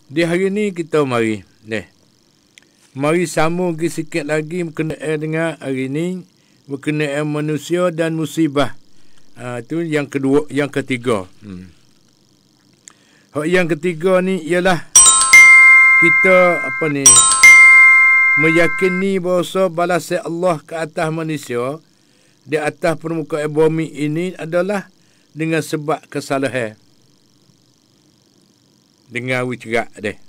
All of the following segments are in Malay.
Di hari ni kita mari sambung sikit lagi berkenaan dengan hari ni, berkenaan manusia dan musibah. Itu yang kedua, yang ketiga. Yang ketiga ni ialah kita meyakini bahawa balasan Allah ke atas manusia di atas permukaan bumi ini adalah dengan sebab kesalahan. Dengan wicerak deh.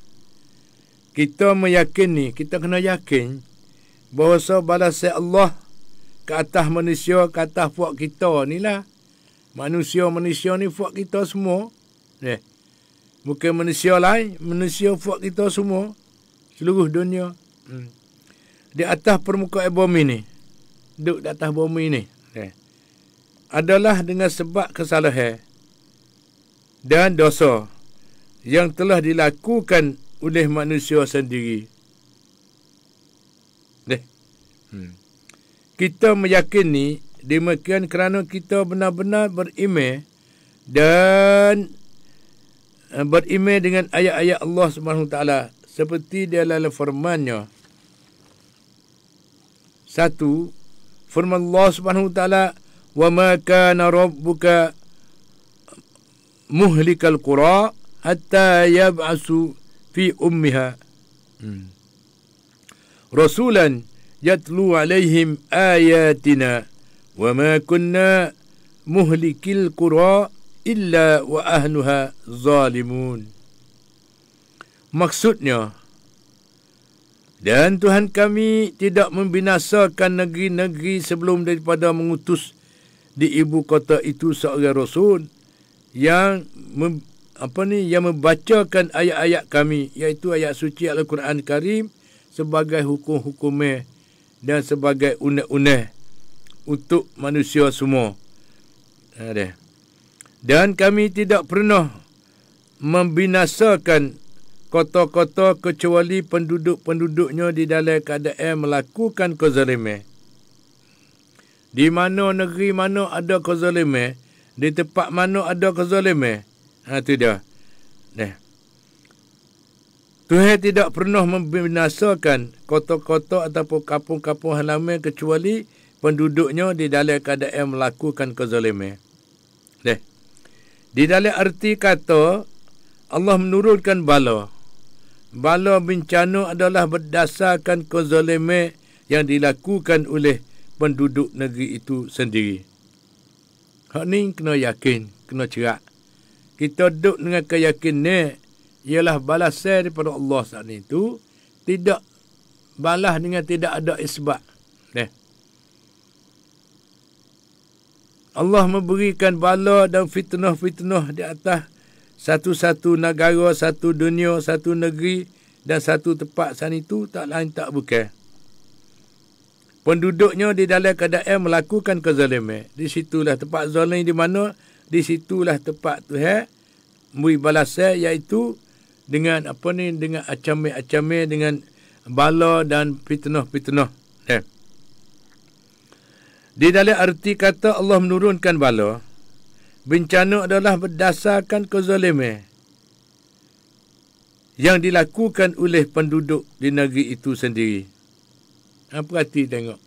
Kita meyakini, kita kena yakin bahawa balasan Allah ke atas manusia, ke atas puak kita ni lah. Manusia-manusia ni puak kita semua. Bukan manusia lain, manusia puak kita semua. Seluruh dunia. Di atas permukaan bumi ni. Duduk di atas bumi ni. Adalah dengan sebab kesalahan dan dosa yang telah dilakukan oleh manusia sendiri. Kita meyakini demikian kerana kita benar-benar beriman dan beriman dengan ayat-ayat Allah SWT seperti dalam firman-Nya. Satu, firman Allah SWT, "Wa ma kana rabbuka muhlikal qura hatta yab'asu fi ummiha rasulan yatlu alaihim ayatina wa ma kunna muhlikil qura illa wa ahluha zalimun." Maksudnya, dan Tuhan kami tidak membinasakan negeri-negeri sebelum daripada mengutus di ibu kota itu seorang rasul yang yang membacakan ayat-ayat kami, iaitu ayat suci Al-Quran Karim sebagai hukum-hukumnya dan sebagai undang-undang untuk manusia semua. Dan kami tidak pernah membinasakan kota-kota kecuali penduduk-penduduknya di dalam keadaan melakukan kezaliman. Di mana negeri mana ada kezaliman, di tempat mana ada kezaliman, itu dia. Tuhan tidak pernah membinasakan kota-kota ataupun kampung-kampung halaman kecuali penduduknya di dalam keadaan melakukan kezaliman. Di dalam arti kata, Allah menurunkan bala. Bala bencana adalah berdasarkan kezaliman yang dilakukan oleh penduduk negeri itu sendiri. Hak ni kena yakin, kena cerak. Kita duduk dengan keyakinan ialah balasan daripada Allah saat itu, tidak balas dengan tidak ada isbat. Allah memberikan bala dan fitnah-fitnah di atas satu-satu negara, satu dunia, satu negeri dan satu tempat saat itu tak lain tak bukan. Penduduknya di dalam keadaan melakukan kezaliman. Di situlah tempat zalim di mana, di situlah tempat Tuhan memberi balasan, iaitu dengan dengan acamil-acamil, dengan bala dan fitnah-fitnah. Di dalam arti kata Allah menurunkan bala, bencana adalah berdasarkan kezaliman yang dilakukan oleh penduduk di negeri itu sendiri. Perhati tengok.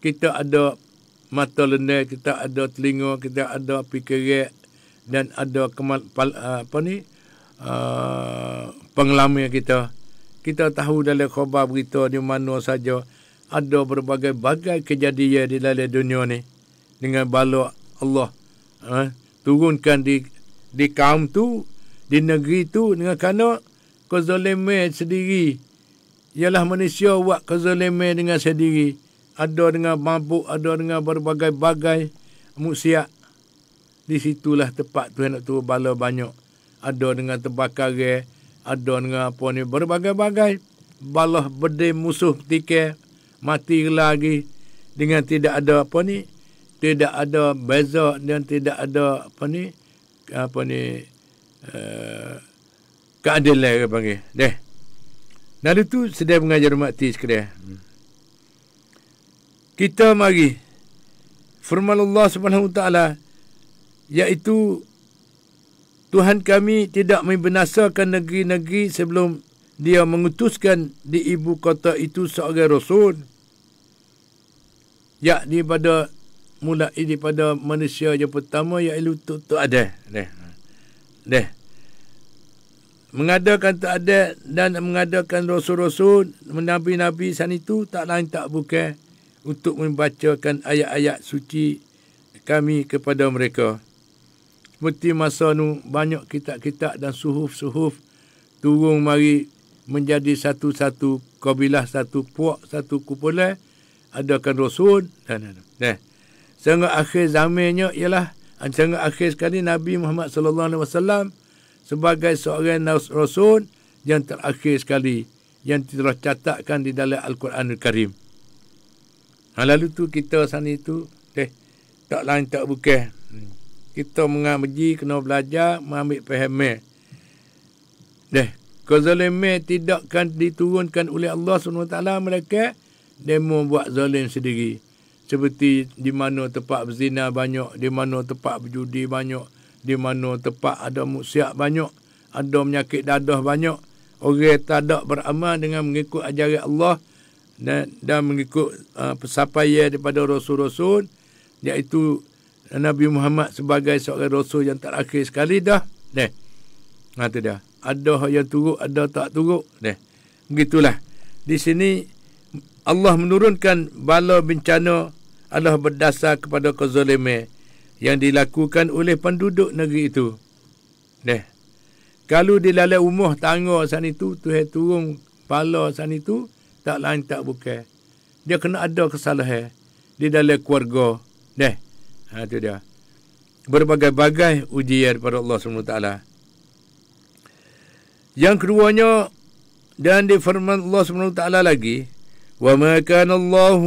Kita ada mata lendir, kita ada telinga, kita ada fikiran dan ada pengalaman kita. Kita tahu dalam khabar berita di mana saja ada berbagai-bagai kejadian di dalam dunia ni dengan bala Allah turunkan di kaum tu, di negeri tu, dengan kerana kezaliman sendiri. Ialah manusia buat kezaliman dengan sendiri. Ada dengan mabuk, ada dengan berbagai-bagai maksiat. Di situlah tempat Tuhan nak turun bala banyak. Ada dengan terbakaran, ada dengan berbagai-bagai bala bedil musuh petikai, mati lagi dengan tidak ada tidak ada beza dan tidak ada keadilan dia panggil. Lalu tu sedang mengajar mati sekalian. Kita mari firman Allah Subhanahu Wa Taala, iaitu Tuhan kami tidak membinasakan negeri-negeri sebelum dia mengutuskan di ibu kota itu seorang rasul. Yakni pada manusia yang pertama, iaitu tu ada. Mengadakan tak ada dan mengadakan rasul-rasul, nabi-nabi sana itu tak lain tak bukan untuk membacakan ayat-ayat suci kami kepada mereka. Seperti masa nu banyak kitab-kitab dan suhuf-suhuf turun mari menjadi satu-satu kabilah, satu puak, satu kumpulan, adakan rasul dan sehingga akhir zamannya ialah sehingga akhir sekali Nabi Muhammad sallallahu alaihi wasallam sebagai seorang rasul yang terakhir sekali yang tercatatkan di dalam Al-Quranul Karim. Lalu tu kita sana itu tak lain tak bukan. Kita mengaji, kena belajar, mengambil faham. Kezaliman tidak akan diturunkan oleh Allah SWT, mereka demo buat zalim sendiri. Seperti di mana tempat berzina banyak, di mana tempat berjudi banyak, di mana tempat ada maksiat banyak, ada penyakit dadah banyak. Orang tak ada beramal dengan mengikut ajaran Allah dan mengikut pesapaian daripada rasul-rasul, iaitu Nabi Muhammad sebagai seorang rasul yang terakhir sekali dah. Tu dah. Ada yang turut, ada tak turut. Begitulah. Di sini Allah menurunkan bala bencana adalah berdasar kepada kezaliman yang dilakukan oleh penduduk negeri itu. Kalau di dalam rumah tangga sana itu, Tuhan turun bala sana itu, tak lain tak bukan. Dia kena ada kesalahan di dalam keluarga. Itu dia. Berbagai-bagai ujian daripada Allah SWT. Yang keduanya, dan di firman Allah SWT lagi, وَمَا كَانَ اللَّهُ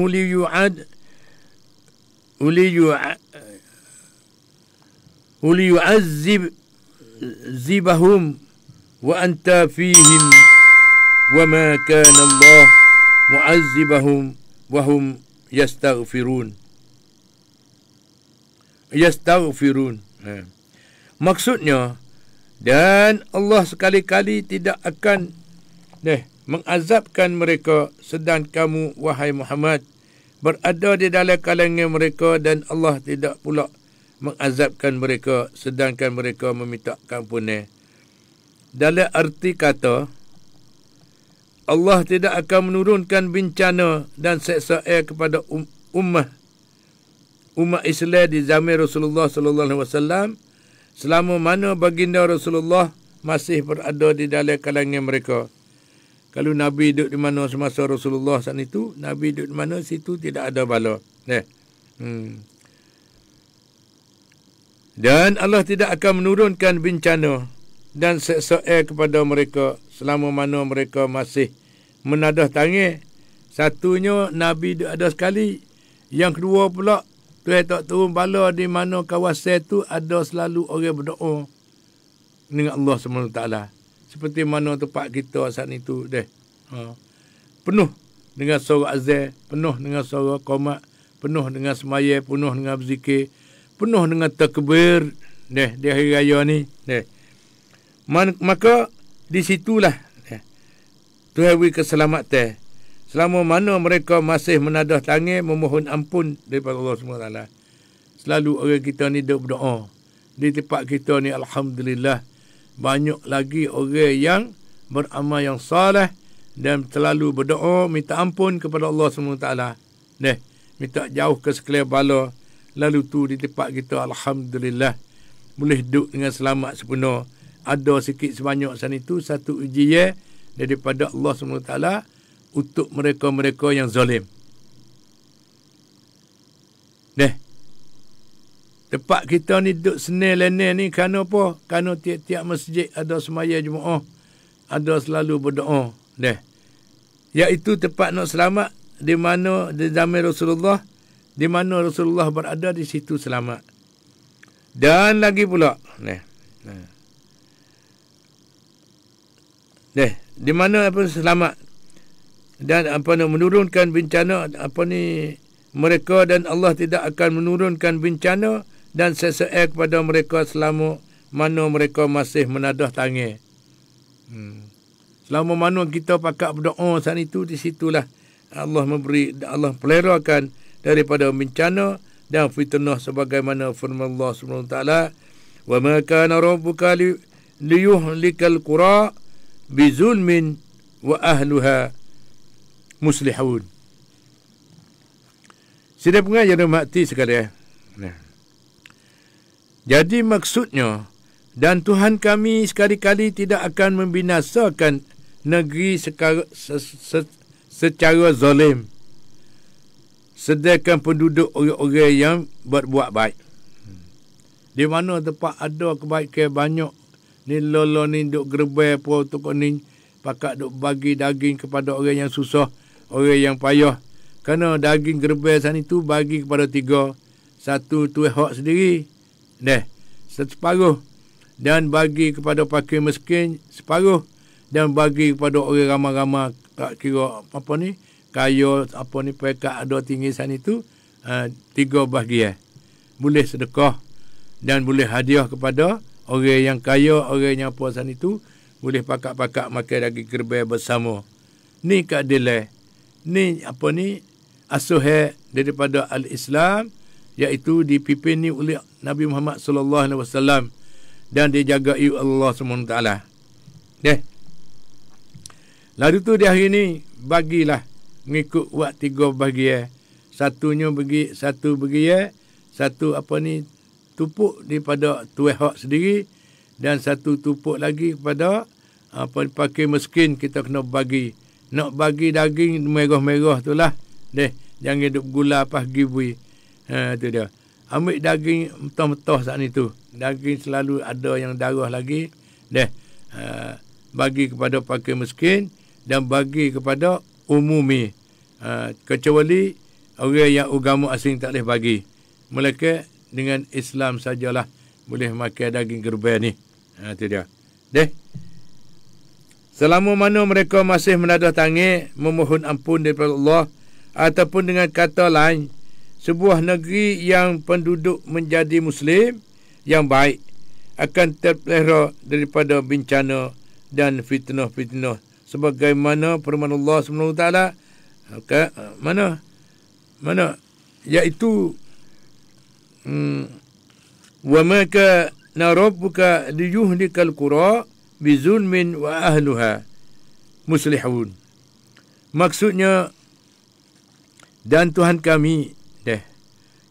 لِيُعَذِّبَهُمْ وَأَنْتَ فِيهِمْ وَمَا كَانَ اللَّهُ مُعَذِّبَهُمْ وَهُمْ يَسْتَغْفِرُونَ. Maksudnya, dan Allah sekali-kali tidak akan mengazabkan mereka sedang kamu, wahai Muhammad, berada di dalam kalangan mereka, dan Allah tidak pula mengazabkan mereka sedangkan mereka meminta ampunan. Dalam arti kata, Allah tidak akan menurunkan bencana dan seksaan kepada umat Islam di zaman Rasulullah sallallahu alaihi wasallam selama mana baginda Rasulullah masih berada di dalam kalangan mereka. Kalau Nabi duduk di mana semasa Rasulullah saat itu, Nabi duduk di mana, situ tidak ada bala. Dan Allah tidak akan menurunkan bencana dan seksaan kepada mereka selama mana mereka masih menadah tangan. Satunya, Nabi duduk ada sekali. Yang kedua pula, Tuhan tak turun bala di mana kawasan itu ada selalu orang berdoa dengan Allah SWT. Seperti mana tempat kita saat itu penuh dengan suara azan, penuh dengan suara qomat, penuh dengan semaya, penuh dengan berzikir, penuh dengan takbir di hari raya ni. Maka di situlah Tuhan beri keselamatan selama mana mereka masih menadah tangan memohon ampun daripada Allah SWT. Selalu orang kita ni duk berdoa. Di tempat kita ni, alhamdulillah, banyak lagi orang yang beramal yang salih dan selalu berdoa minta ampun kepada Allah SWT. Minta jauh ke sekalian bala. Lalu tu di tempat kita, alhamdulillah, boleh duduk dengan selamat sepenuh. Ada sikit sebanyak sana itu satu ujian daripada Allah SWT untuk mereka-mereka yang zalim. Tempat kita ni duduk senil lenil ni kerana apa? Kerana tiap-tiap masjid ada semaya Jumaat, ada selalu berdoa. Iaitu tempat nak selamat di mana di zaman Rasulullah, di mana Rasulullah berada, di situ selamat. Dan lagi pula, di mana apa selamat dan menurunkan bencana mereka, dan Allah tidak akan menurunkan bencana dan sesuai kepada mereka selama mana mereka masih menadah tangan. Selama mana kita pakat berdoa saat itu, di situlah Allah pelerakan daripada bencana dan fitnah, sebagaimana firman Allah Subhanahu wa taala, wa ma kana rabbuka liyuhlikal qura bizulmin wa ahluha muslihun. Sidang pengajar dan makti sekalian. Jadi maksudnya, dan Tuhan kami sekali-kali tidak akan membinasakan negeri secara zalim, sedangkan penduduk orang-orang yang berbuat baik. Di mana tempat ada kebaikan banyak, ni lolo ni duk gerbel apa tu ni, pakat duk bagi daging kepada orang yang susah, orang yang payah. Kerana daging gerbel sana itu bagi kepada 3. 1 tu hak sendiri, separuh, dan bagi kepada fakir miskin separuh, dan bagi kepada orang ramai-ramai, tak kira apa ni, kaya apa ni, pekat ada tinggi sana itu, 3 bahagian. Boleh sedekah dan boleh hadiah kepada orang yang kaya, orang yang apa sana itu, boleh pakat-pakat makan daging gerbel bersama. Ni keadilan. Ni apa ni, asuh daripada al-Islam, iaitu dipimpin oleh Nabi Muhammad sallallahu alaihi wasallam dan dijagai Allah SWT. Lalu tu di hari ni bagilah mengikut buat 3 bahagian. Satunya bagi satu bahagian, satu apa ni tupuk daripada tuai hak sendiri, dan satu tupuk lagi kepada apa pakai miskin kita kena bagi. Nak bagi daging merah-merah tu lah. Jangan duk gula apa giveaway. Tu dia. Ambil daging mentah-mentah saat ni tu. Daging selalu ada yang darah lagi. Bagi kepada pakai miskin dan bagi kepada umumi. Kecuali orang yang agama asing tak boleh bagi. Mereka dengan Islam sajalah boleh makan daging gerbel ni. Tu dia. Selama mana mereka masih menadah tangan memohon ampun daripada Allah, ataupun dengan kata lain, sebuah negeri yang penduduk menjadi Muslim yang baik akan terpelihara daripada bencana dan fitnah-fitnah, sebagaimana firman Allah SWT, iaitu wa ma kana rabbuka liyuhlikal qura bizulmin wa ahluha muslihun. Maksudnya, dan Tuhan kami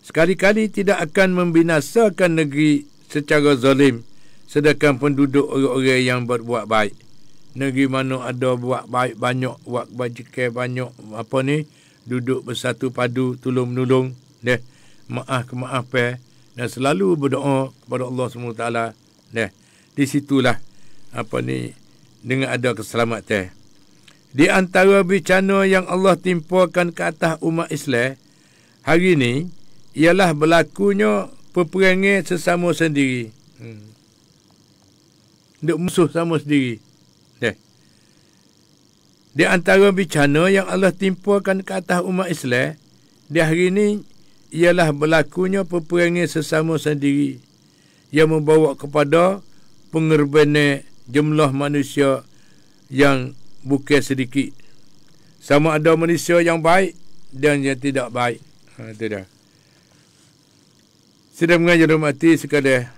sekali-kali tidak akan membinasakan negeri secara zalim, sedangkan penduduk orang-orang yang berbuat baik. Negeri mana ada buat baik banyak, buat bajikan banyak, apa ni, duduk bersatu padu, tolong-menolong, maaf-maafan, dan selalu berdoa kepada Allah SWT. Di situlah apa ni, dengan ada keselamatan. Di antara bencana yang Allah timpakan ke atas umat Islam hari ini ialah berlakunya peperangan sesama sendiri. Duk musuh sama sendiri. Di antara bencana yang Allah timpakan ke atas umat Islam di hari ini ialah berlakunya peperangan sesama sendiri yang membawa kepada pengorbanan jumlah manusia yang bukan sedikit. Sama ada manusia yang baik dan yang tidak baik. Itu dah. Sedang mengajar mati sekalian.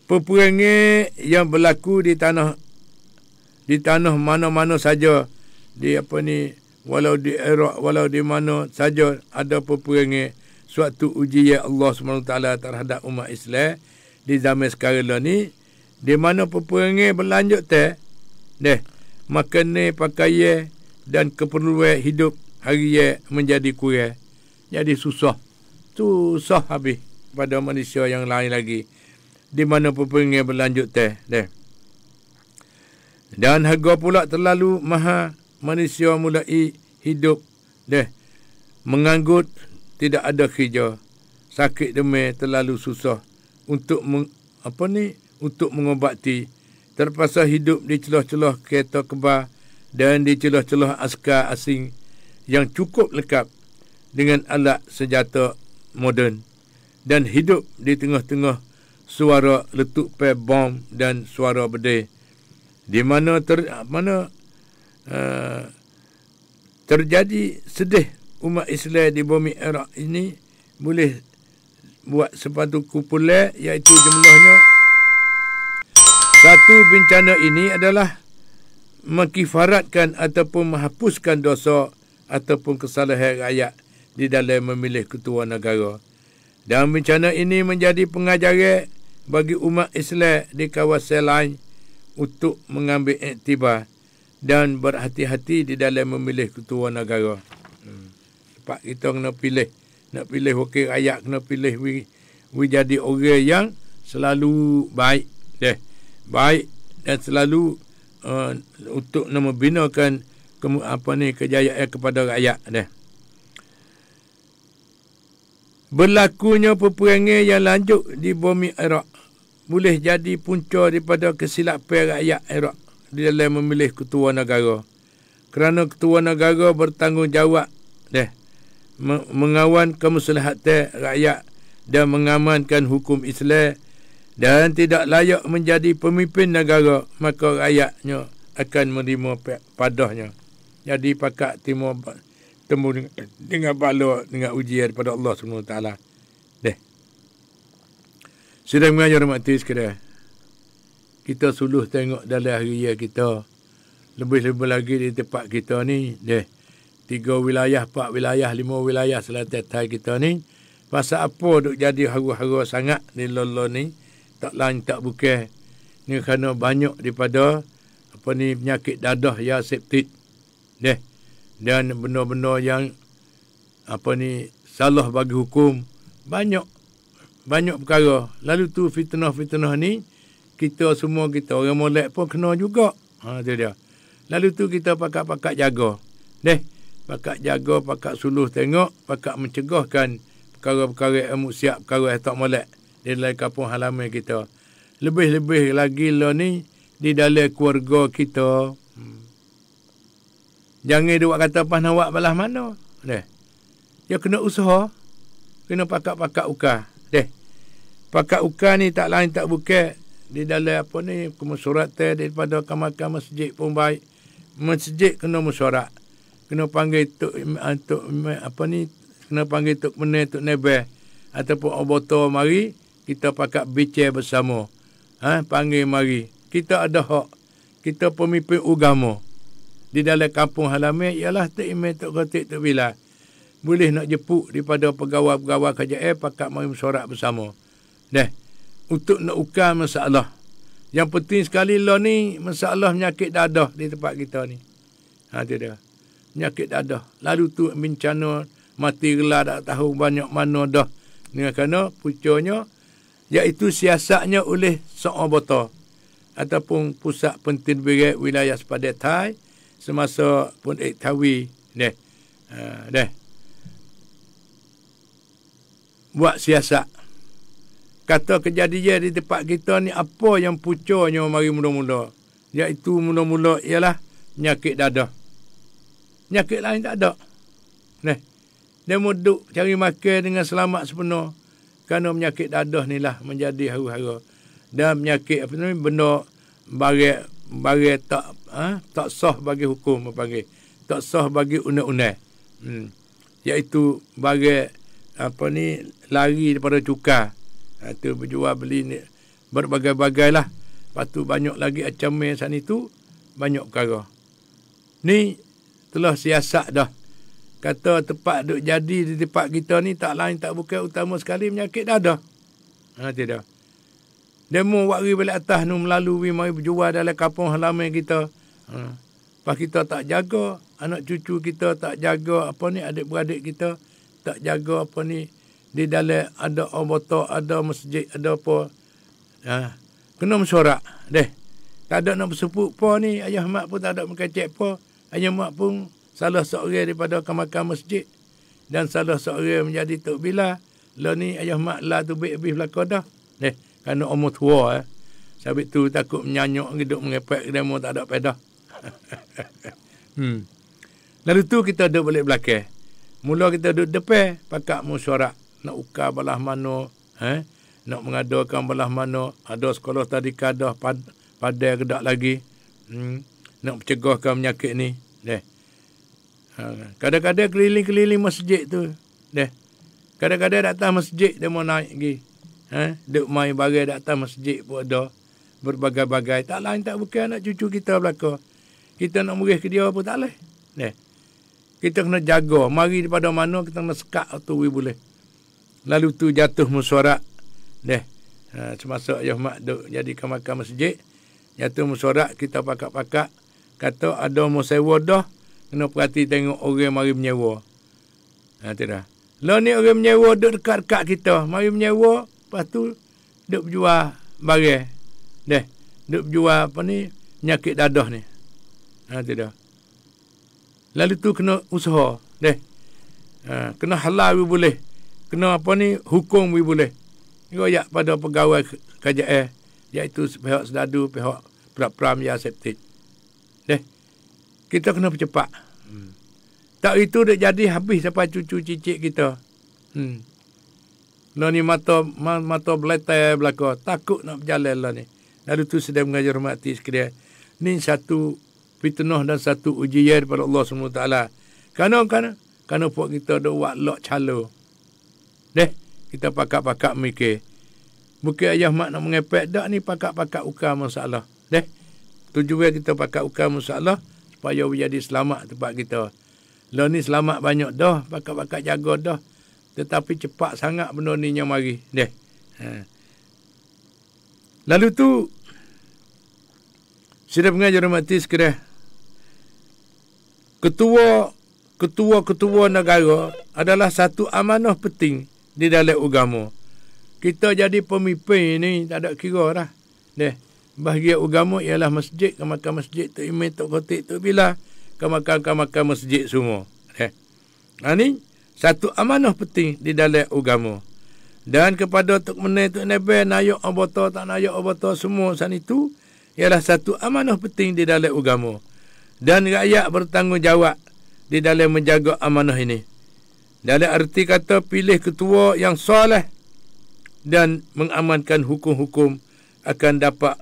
Peperangan yang berlaku di tanah mana-mana saja, di apa ni, walau di Iraq, walau di mana saja ada peperangan, suatu ujian Allah SWT terhadap umat Islam di zaman sekarang ni, di mana peperangan berlanjut makanan, pakaian dan keperluan hidup harian menjadi kurang. Jadi susah habis pada manusia yang lain lagi. Di mana peperangan berlanjut dan harga pula terlalu mahal, manusia mulai hidup menganggut, tidak ada kerja, sakit demam, terlalu susah untuk untuk mengobati, terpaksa hidup di celah-celah kereta kebal dan di celah-celah askar asing yang cukup lengkap dengan alat senjata moden, dan hidup di tengah-tengah suara letup pe bom dan suara bedil. Di mana terjadi sedih umat Islam di bumi Iraq ini boleh buat sepatu kumpulan, iaitu jumlahnya. Satu bencana ini adalah mengkifaratkan ataupun menghapuskan dosa ataupun kesalahan rakyat di dalam memilih ketua negara. Dan bencana ini menjadi pengajaran bagi umat Islam di kawasan lain untuk mengambil iktibar dan berhati-hati di dalam memilih ketua negara. Sebab kita kena pilih. Nak pilih wakil rakyat, kena pilih we jadi orang yang selalu baik. Baik dan selalu untuk membinakan kejayaan kepada rakyat. Berlakunya peperangan yang lanjut di bumi Iraq boleh jadi punca daripada kesilapan rakyat Iraq di dalam memilih ketua negara. Kerana ketua negara bertanggungjawab mengawal kemaslahatan rakyat dan mengamankan hukum Islam dan tidak layak menjadi pemimpin negara, maka rakyatnya akan menerima padahnya. Jadi pakak temu dengan bala, dengan ujian daripada Allah SWT. Sedang mengajar mati sekalian, kita suluh tengok dalam hari raya kita, lebih-lebih lagi di tempat kita ni, 3 wilayah, 4 wilayah, 5 wilayah selatan Thai kita ni, pasal apa duk jadi haru-haru sangat di Lolo ni, tak lain tak bukan ni kerana banyak daripada penyakit dadah yang septik dan benda-benda yang salah bagi hukum, banyak perkara. Lalu tu fitnah-fitnah ni kita orang molek pun kena juga. Tu dia. Lalu tu kita pakak jaga. Pakak jaga, pakak suluh tengok, pakak mencegahkan perkara-perkara yang siap, perkara yang tak molek di dalam kampung halaman kita. Lebih-lebih lagi lah ni di dalam keluarga kita. Jangan dia buat kata pas nak buat balas mana. Dia kena usaha. Kena pakak-pakak ukar. Pakak ukar ni tak lain tak bukan di dalam kemesyuaratan daripada kamar-kamar masjid pun baik. Masjid kena mesyuarat. Kena panggil kena panggil tok meneh, tok nebeh ataupun oboto mari, kita pakak bincang bersama. Panggil mari. Kita ada hak. Kita pemimpin agama di dalam kampung halaman ialah Tok Imam, Tok Khatib, Tok Bilal. Boleh nak jemput daripada pegawai-pegawai kerajaan, pakak mari mesyuarat bersama. Untuk nak ukar masalah. Yang penting sekali lah ni, masalah penyakit dadah di tempat kita ni. Itu dia. Penyakit dadah. Lalu tu bencana mati gelar tak tahu banyak mana dah. Dengan kerana pucanya, iaitu siasatnya oleh seorang bota ataupun pusat pentadbiran wilayah sepadan Thai semasa pun Tawi buat siasat. Kata kejadian di tempat kita ni, apa yang pucanya mari mula-mula, iaitu mula-mula ialah penyakit dadah. Penyakit lain tak ada. Dia duduk cari makan dengan selamat sepenuh. Kerana penyakit dadah ni lah menjadi haru-haru. Dan penyakit benda barang tak sah bagi hukum, tak sah bagi undang-undang. Iaitu barang lari daripada cukai. Itu berjual beli ni berbagai-bagai lah. Lepas tu banyak lagi ancaman sana itu, banyak perkara. Ni telah siasat dah. Kata tempat duk jadi di tempat kita ni tak lain tak bukan utama sekali penyakit dadah. Tidak. Demo wari balik atas nu melalui mari berjual dalam kampung halaman kita. Pas kita tak jaga, anak cucu kita tak jaga adik-beradik kita tak jaga di dalam ada obota, ada masjid, ada apa. Kena mesyuarat. Tak ada nak bersepuk apa ni, ayah mak pun tak ada mengkecek apa. Ayah mak pun salah seorang daripada kamar masjid dan salah seorang menjadi Tok Bilal. Lah ni ayah mak lah tu habis belaka dah. Kerana umur tua. Sebab tu takut menyanyuk, hidup mengepek, demo tak ada pedah. Lalu tu kita duduk balik belakang. Mula kita duduk depan, pakak mesyuarat. Nak ukar balah mana, nak mengadakan belah mana, ada sekolah tadika dah padai kedak lagi. Nak mencegahkan penyakit ni. Kadang-kadang keliling-keliling masjid tu. Kadang-kadang datang masjid dia mau naik lagi. Duk main bagai datang masjid pun ada. Berbagai-bagai. Tak lain tak bukan anak cucu kita belaka. Kita nak murih ke dia pun tak boleh. Kita kena jaga. Mari daripada mana kita kena sekat tu boleh. Lalu tu jatuh mesyuarat. Semasa Ayah Mak duk jadikan makan masjid. Jatuh mesyuarat kita pakak-pakak. Kata ada mau sewa dah. Kena perhati tengok orang mari menyewa. Tidak. Lah ni orang menyewa duk dekat-dekat kita. Mari menyewa. Lepas tu duk berjual barang. Duk berjual apa ni. Penyakit dadah ni. Tidak. Lalu tu kena usaha. Kena halal boleh. Kena apa ni. Hukum boleh. Royak pada pegawai kerajaan. Iaitu pihak sedadu, pihak pra-pram ya septik. Kita kena percepat. Tak itu dah jadi habis sampai cucu cicit kita. Lah ni mata beletai belaka. Takut nak berjalan lah ni. Lalu tu sedang mengajar hormati sekalian. Ni satu fitnah dan satu ujian daripada Allah SWT. Kerana puak kita dah buat lok calo. Kita pakak-pakak mikir. Bukan Ayah Mak nak mengepek. Tak ni pakak-pakak ukar masalah. Tujuan kita pakak ukar masalah. Supaya menjadi selamat tempat kita. Lah ni selamat banyak dah. Pakak-pakak jaga dah. Tetapi cepat sangat benda ni yang mari. Lalu tu. Sudah pengajar mati sekiranya. Ketua negara adalah satu amanah penting di dalam agama. Kita jadi pemimpin ni tak ada kira dah. Bahagian agama ialah masjid, kemakan masjid tu imam tu khotib tu bila kemakan masjid semua. Ini satu amanah penting di dalam agama. Dan kepada tok meneh tok nebe nayak abata tak nayak abata semua san itu ialah satu amanah penting di dalam agama. Dan rakyat bertanggungjawab di dalam menjaga amanah ini. Dalam arti kata pilih ketua yang soleh dan mengamankan hukum-hukum akan dapat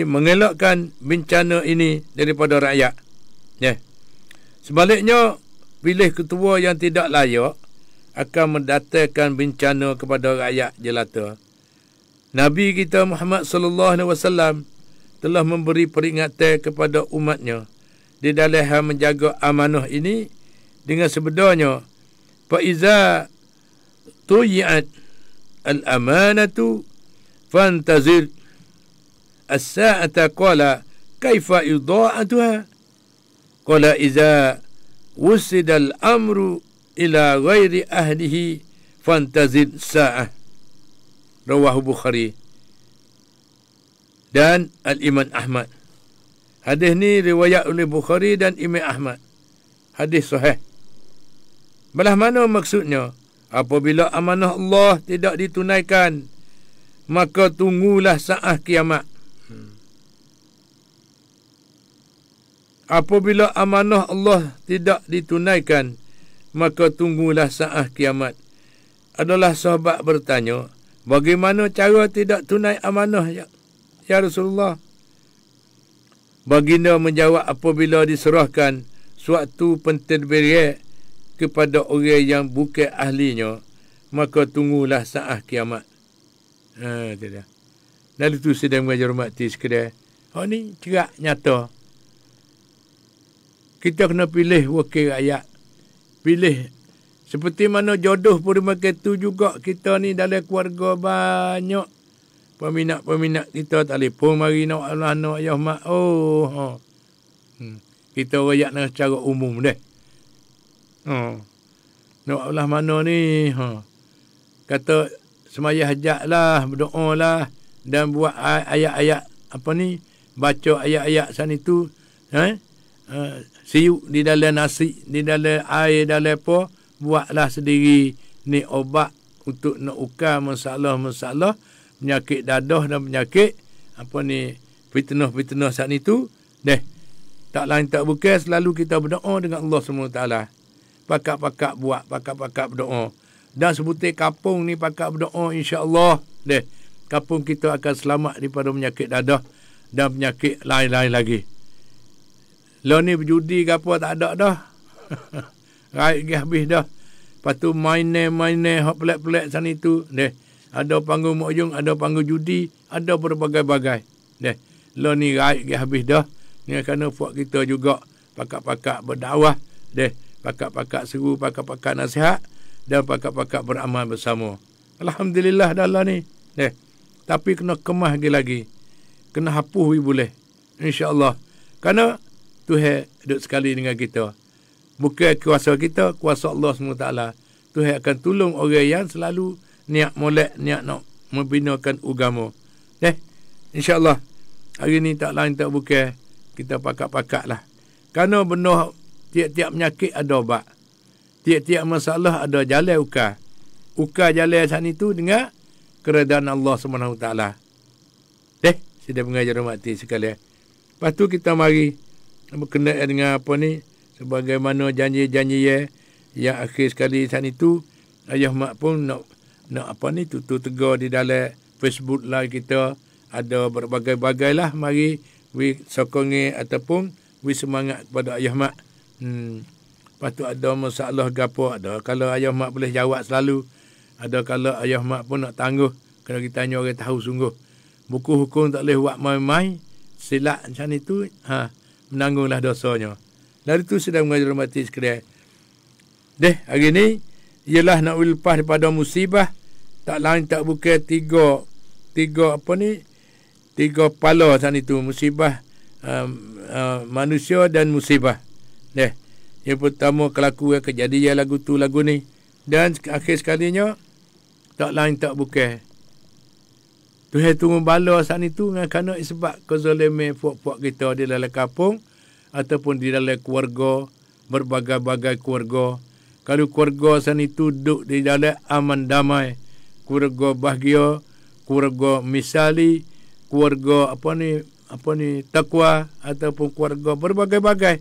mengelakkan bencana ini daripada rakyat. Sebaliknya, pilih ketua yang tidak layak akan mendatangkan bencana kepada rakyat jelata. Nabi kita Muhammad sallallahu alaihi wasallam telah memberi peringatan kepada umatnya di dalam hal menjaga amanah ini dengan sebenarnya fa iza tuyi'at al-amanatu fantazir as-sa'ata qala kaifa idha'atuha qala iza wusida al-amru ila ghairi ahlihi fantazir sa'ah. Rawahu Bukhari dan Al-Imam Ahmad. Hadis ni riwayat oleh Bukhari dan Imam Ahmad. Hadis sahih. Belah mana maksudnya? Apabila amanah Allah tidak ditunaikan, maka tunggulah saat kiamat. Apabila amanah Allah tidak ditunaikan, maka tunggulah saat kiamat. Adalah sahabat bertanya, bagaimana cara tidak tunai amanah ya Rasulullah? Baginda menjawab, apabila diserahkan suatu pentadbiran kepada orang yang bukan ahlinya, maka tunggulah saat kiamat. Tidak. Lalu tu sedang mengajar mati sekadar. Ni cerak nyata. Kita kena pilih wakil rakyat. Pilih. Seperti mana jodoh pun makan tu juga kita ni dalam keluarga banyak. Peminat-peminat kita telefon mari nak Allah nak Ayah Mak. Kita rakyat nak secara umum deh. Nak Allah mana ni? Kata semaya hajat lah, berdoa lah dan buat ayat-ayat baca ayat-ayat sana itu. Siuk di dalam nasi, di dalam air, dalam apa, buatlah sendiri ni obat untuk nak ukar masalah-masalah penyakit dadah dan penyakit fitnah-fitnah saat itu. Tak lain tak bukan selalu kita berdoa dengan Allah SWT. Pakak-pakak buat, pakak-pakak berdoa. Dan sebutir kapung ni pakat berdoa insya-Allah deh. Kapung kita akan selamat daripada penyakit dadah dan penyakit lain-lain lagi. Lo ni berjudi ke apa tak ada dah. Raik ke habis dah. Lepas tu main hak pelik-pelik sana itu deh. Ada panggung mokjong, ada panggung judi, ada berbagai-bagai. Deh. Lo ni raik ke habis dah. Ni kerana buat kita juga pakak-pakak berdakwah deh. Pakak-pakak seru, pakak-pakak nasihat dan pakak-pakak beramal bersama. Alhamdulillah dah lah ni. Tapi kena kemah lagi. Kena hapuh boleh. InsyaAllah. Kerana Tuhan duduk sekali dengan kita. Bukan kuasa kita, kuasa Allah SWT. Tuhan akan tolong orang yang selalu niat molek, niat nak membinakan agama. InsyaAllah. Hari ni tak lain tak bukan. Kita pakak-pakak lah. Kerana benar tiap-tiap penyakit ada obat. Tiap-tiap masalah ada jalan ukar. Ukar jalan sana itu dengan keredaan Allah SWT. Sudah mengajar mati sekalian. Lepas tu kita mari berkenaan dengan apa ni, sebagaimana janji-janji yang akhir sekali sana itu, ayah mak pun nak apa ni, tutur tegar di dalam Facebook live kita. Ada berbagai-bagai lah. Mari we sokongi ataupun we semangat kepada ayah mak. Lepas tu ada masalah gapo, ada kalau ayah mak boleh jawab selalu, ada kalau ayah mak pun nak tangguh, kena kita tanya orang tahu sungguh. Buku hukum tak boleh buat main-main, silap macam itu, menanggunglah dosanya. Dari itu sudah mengajar mati sekalian. Hari ni ialah nak lepas daripada musibah, tak lain tak bukan tiga apa ni, tiga kepala sana itu, musibah manusia dan musibah. Yang pertama kelakuan kejadian lagu ni. Dan akhir sekalinya tak lain tak bukan Tuhan tunggu bala saat itu kerana sebab kezaliman puak-puak kita di dalam kampung ataupun di dalam keluarga, berbagai-bagai keluarga. Kalau keluarga saat itu duduk di dalam aman damai, keluarga bahagia, keluarga misali, keluarga apa ni takwa ataupun keluarga berbagai-bagai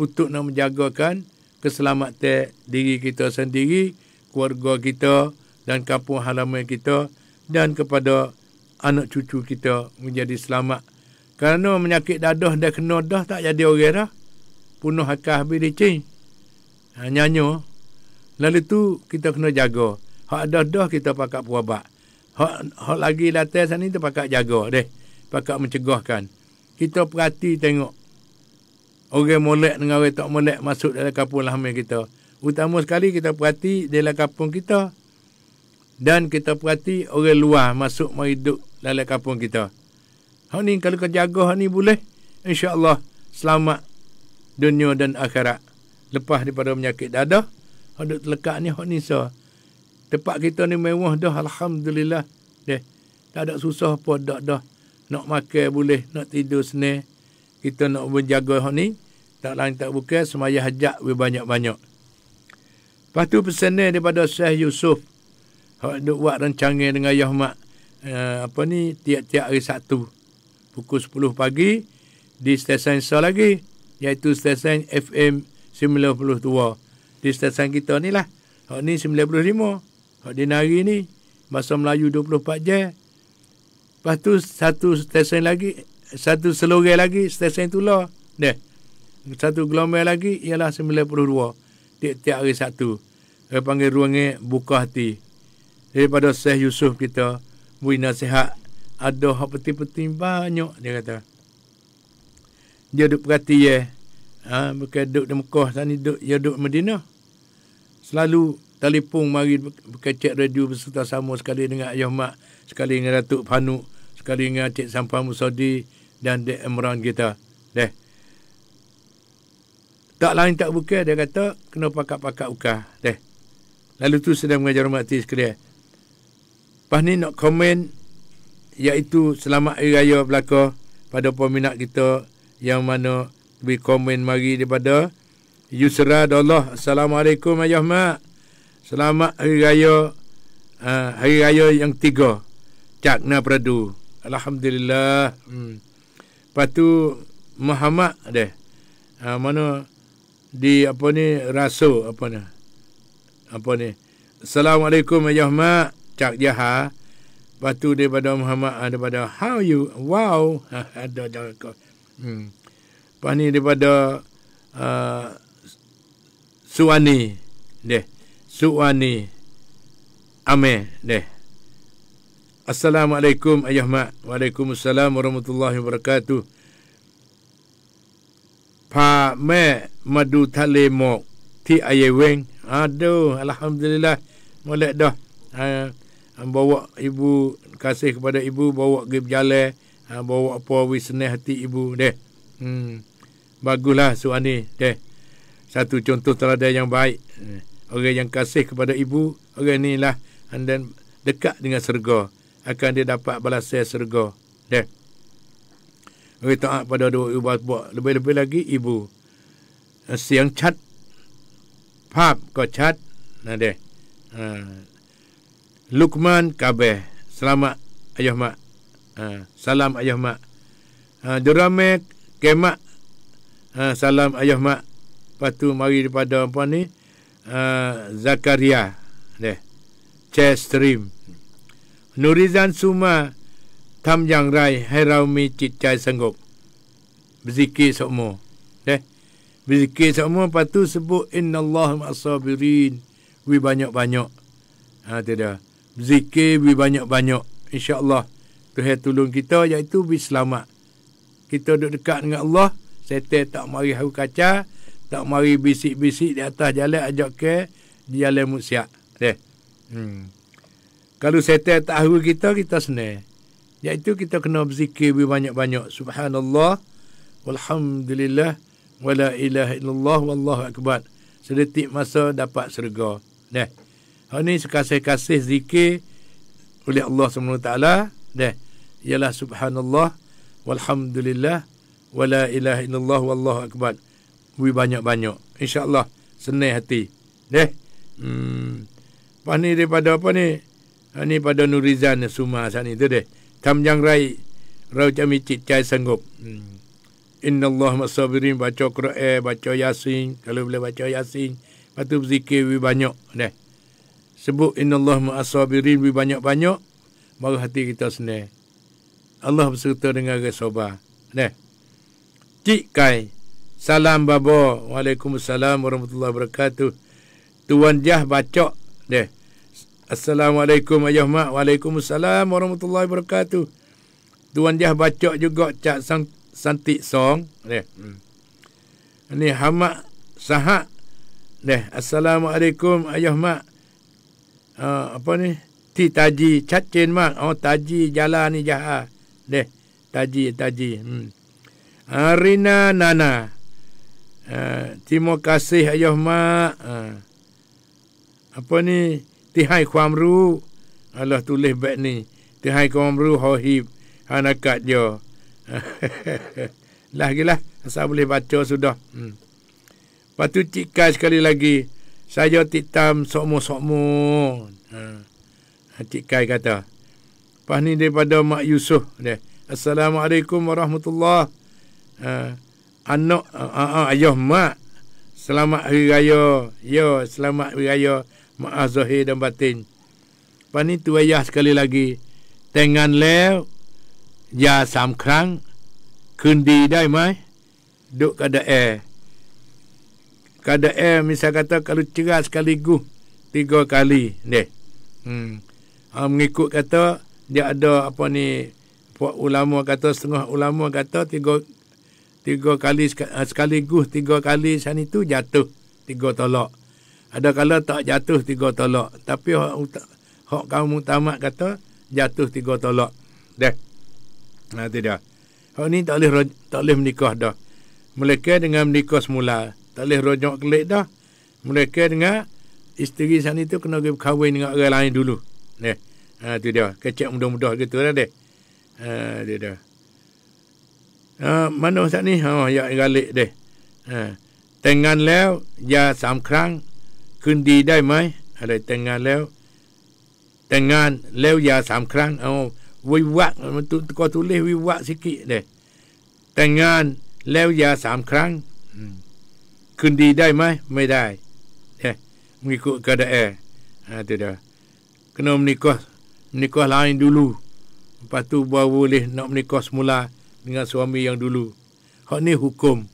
untuk nak menjagakan keselamatan diri kita sendiri, keluarga kita dan kampung halaman kita dan kepada anak cucu kita menjadi selamat. Kerana penyakit dadah dah kena dah tak jadi orang dah. Punuh akal habis licin. Nyanyo. Lalu tu kita kena jaga. Hak dah kita pakat puabat. Hak lagi latih sana tu pakat jaga pakat mencegahkan. Kita perhati tengok orang molek dengan orang tak molek masuk dalam kampung halaman kita. Utama sekali kita perhati dalam kampung kita. Dan kita perhati orang luar masuk mari duduk dalam kampung kita. Hak ni kalau kau jaga hak ni boleh, insya-Allah selamat dunia dan akhirat. Lepas daripada penyakit dadah, hak duk terlekat ni hak ni tempat kita ni mewah dah, alhamdulillah. Tak ada susah apa dah. Nak makan boleh, nak tidur senang. Kita nak menjaga hak ni, tak lain tak bukan semaya hajat banyak-banyak. Lepas tu pesanan daripada Syekh Yusuf. Hak duk buat rancangan dengan ayah mak tiap-tiap hari Sabtu pukul 10 pagi di stesen lagi, iaitu stesen FM 92. Di stesen kita ni lah. Hak ni 95. Hak di Nari ni bahasa Melayu 24 jam. Lepas tu satu stesen lagi, satu selorai lagi stesen Tula. Satu gelombang lagi ialah 92. Tiap-tiap hari Sabtu. Dia panggil ruangnya buka hati. Daripada Syekh Yusuf kita, beri nasihat. Ada hak penting-penting banyak, dia kata. Dia duduk perhati bukan duduk di Mekah, tadi dia duduk Madinah. Selalu telefon mari berkecek radio berserta sama sekali dengan Ayah Mak, sekali dengan Datuk Panuk, sekali dengan Cik Sampah Musodi dan Dek Imran kita. Tak lain tak bukan, dia kata, kena pakat-pakat ukah. Lalu tu sedang mengajar mati sekalian. Lepas ni nak komen, iaitu selamat Hari Raya belaka pada peminat kita yang mana beri komen mari daripada Yusra Dallah. Assalamualaikum Ayah Mak. Selamat Hari Raya, Hari Raya yang 3. Cakna Peradu. Alhamdulillah. Lepas tu Muhammad mana di Rasul apa ni, Assalamualaikum ayah mak, cak jaha. Lepas tu daripada Muhammad, daripada how you, wow, ada jangan kau. Lepas ni daripada Suwani deh, Suwani Ame deh. Assalamualaikum ayah mak. Waalaikumsalam warahmatullahi wabarakatuh. Pa me madu thale mok ti aye weng. Aduh, alhamdulillah molek dah. Bawa ibu, kasih kepada ibu, bawa pergi berjalan, bawa apa wisneh hati ibu deh. Baguslah Suwani deh. Satu contoh teladan yang baik. Orang yang kasih kepada ibu, orang ni lah dan dekat dengan syurga, akan dia dapat balasan syurga deh. Orang taat pada dua ibu bapa, lebih-lebih lagi ibu. Siang chat pap ko chat nah deh. Lukman Kabeh, selamat ayah mak. Salam ayah mak. Jurame Kemak, salam ayah mak. Lepas tu mari daripada apa ni, Zakaria deh. Chestream. Nurizan Suma Tam Yang Rai Heraumi Cicai Sanggup. Berzikir semua deh. Berzikir semua, lepas tu sebut innallaha ma'as-sabirin. Wi banyak-banyak. Tu dah. Zikir bi banyak-banyak, insya-Allah Tuhan tolong kita, iaitu bi selamat. Kita duduk dekat dengan Allah, setan tak mari haru kaca, tak mari bisik-bisik di atas jalan ajak ke di jalan maksiat deh. Kalau setan tak haru kita senang, iaitu kita kena berzikir bi banyak-banyak. Subhanallah walhamdulillah wala ilaha illallah wallahu akbar. Sedetik masa dapat syurga deh. Ini sekasih-kasih zikir oleh Allah SWT deh, ialah subhanallah walhamdulillah wala ilaha illallah wallahu akbar. Wi banyak-banyak, insya-Allah senang hati deh. Pas ni daripada apa ni? Ni pada Nurizan Suma sana tu deh. Tam Yang Rai Rau Jami Cicai Sanggup. Innallaha ma'as-sabirin, baca Quran, baca Yasin, kalau boleh baca Yasin, lepas tu berzikir wi banyak deh. Sebut innallaha ma'as-sabirin bi banyak-banyak, baru hati kita senang. Allah berserta dengan orang sabar. Deh. Cik Kai, salam babo. Waalaikumsalam warahmatullahi wabarakatuh. Tuan Jah baca deh. Assalamualaikum ayah mak. Waalaikumsalam warahmatullahi wabarakatuh. Tuan Jah baca juga cak santik song deh. Ini Hamak Sahak deh. Assalamualaikum ayah mak. Apa ni? Ti taji cacin mak. Taji jalan ni jaha deh. Taji. Rina Nana. Terima kasih ayah mak. Apa ni? Tihai Kuamru. Allah tulis baik ni. Tihai Kuamru hohib. Hanakat dia. Lah. Asal boleh baca sudah. Lepas tu Cik Kai sekali lagi. Saya titam sokmo. Cik Kai kata. Lepas ni daripada Mak Yusof dia. Assalamualaikum warahmatullahi. Anak ayah mak. Selamat hari raya. Ya, selamat hari raya. Maaf zahir dan batin. Lepas ni tu ayah sekali lagi. Tengan lew. Ya sam krang. Kundi dai mai. Duk kada Kada misal kata kalau cerah sekaligus 3 kali deh. Mengikut kata dia ada apa ni, puak ulama kata, setengah ulama kata 3 kali sekaligus 3 kali sana itu jatuh 3 tolak. Ada kala tak jatuh 3 tolak, tapi hak kaum tamat kata jatuh 3 tolak deh. Tu dia. Hak ni tak boleh menikah dah. Mereka dengan menikah semula. Tak boleh rojok kelik dah. Mereka dengan isteri sana itu kena berkahwin dengan orang lain dulu. Tu dia. Kecek mudah-mudah gitu lah deh. Dia dah. Mana saat ni? Ya galik deh. Tengan lew, ya sam krang, kundi dai mai. Ada tengan lew. Tengan lew ya sam krang. Wiwak. Kau tulis wiwak sikit deh. Tengan lew ya sam krang. Kundi dai mai? Mai dai. mengikut keadaan. Tu dah. Kena menikah lain dulu. Lepas tu baru boleh nak menikah semula dengan suami yang dulu. Hak ni hukum.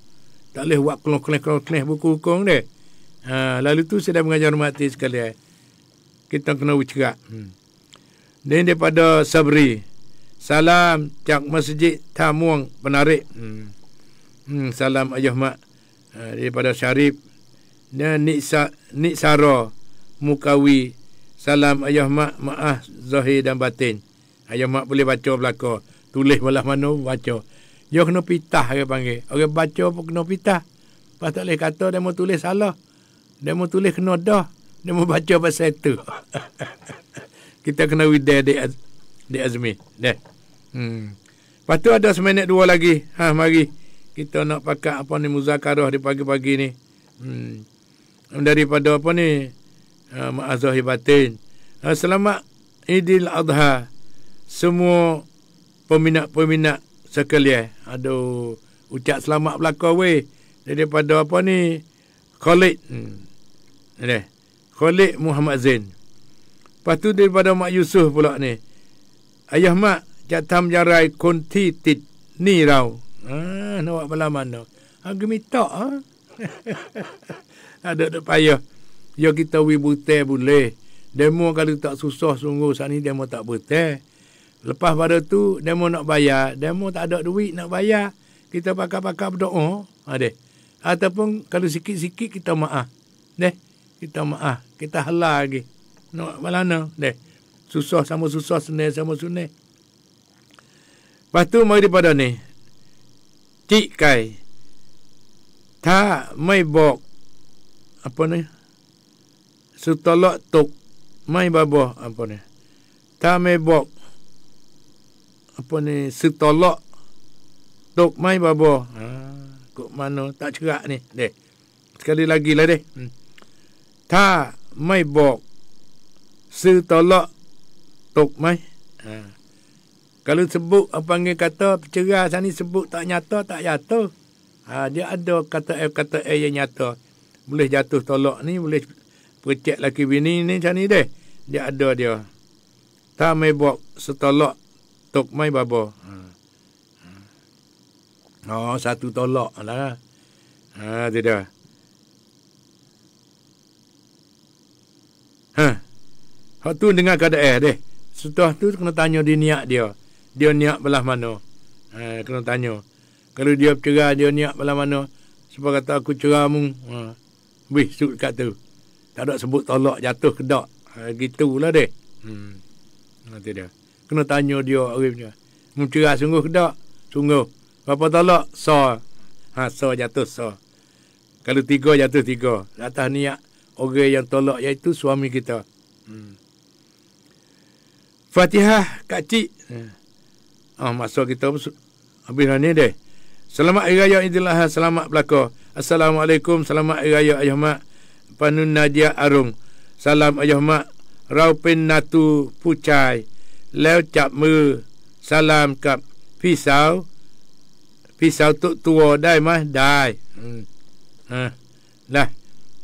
Tak boleh buat keleh buku hukum dia. Lalu tu saya dah mengajar mati sekalian. Kita kena bercerak. Dan daripada Sabri. Salam cak masjid Tamuang Penarik. Salam ayah mak. Daripada Syarif. Dan Nik Sara Mukawi. Salam ayah mak, maaf zahir dan batin. Ayah mak boleh baca belakang. Tulis belah mana baca. Dia kena pitah dia panggil. Orang baca pun kena pitah. Lepas tak boleh kata dia mau tulis salah. Dia mau tulis kena dah. Dia mau baca pasal itu. Kita kena widai di Azmi. Dah. Lepas tu ada seminit 2 lagi. Mari. Kita nak pakai apa ni muzakarah di pagi-pagi ni. Daripada apa ni? Ma'azahir batin. Selamat Idul Adha. Semua peminat-peminat sekalian. Aduh. Ucap selamat belakang weh. Daripada apa ni? Khalid. Khalid Muhammad Zain. Lepas tu daripada Mak Yusuf pula ni. Ayah mak, jatam jarai kontitit ni rau. Nak buat belah mana? Gemitak Ada payah. Ya kita wibutai boleh. Demo kalau tak susah sungguh saat ni demo tak betul. Lepas pada tu demo nak bayar. Demo tak ada duit nak bayar. Kita pakai-pakai berdoa. Ataupun kalau sikit-sikit kita maaf. Kita maaf. Kita halal lagi. Nak balana susah sama susah, senang sama senang. Lepas tu mari daripada ni. Cik Kai. Tak mai bok. Apa ni? Sutolak tok. Mai babah. Apa ni? Tak mai bok. Apa ni? Sutolak tok mai babah. Kok mana? Tak cerak ni. Sekali lagi lah Tak mai bok. Setolak tok mai. Kalau sebut apa panggil kata perceraian sana sebut tak nyata tak nyata. Dia ada kata yang nyata. Boleh jatuh tolak ni, boleh percek laki bini ni macam ni deh. Dia ada dia. Tak mai bok setolak tok mai baba. Satu tolak lah. Tu dah. Hak tu dengar keadaan deh. Setelah tu kena tanya dia niat dia. Dia niat belah mana. Kena tanya. Kalau dia bercerai, dia niat belah mana. Sebab kata aku ceramu. Wih, sud kat tu. Tak ada sebut tolak jatuh ke tak. Gitulah deh. Nanti dia. Kena tanya dia orang punya. Mu cerai sungguh ke tak? Sungguh. Berapa tolak? So. So jatuh so. Kalau 3 jatuh 3. Atas niat orang yang tolak iaitu suami kita. Fatihah Kak Cik. Masa kita habis ni deh. Selamat Hari Raya Idul Adha, selamat belaka. Assalamualaikum, selamat Hari Raya ayah mak. Panun Nadia Arung. Salam ayah mak. Raupin Natu Pucai. Leo cap me. Salam kap pisau. Pisau tuk tua dai mah dai. Lah.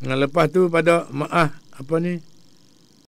Lepas tu pada maaf apa ni?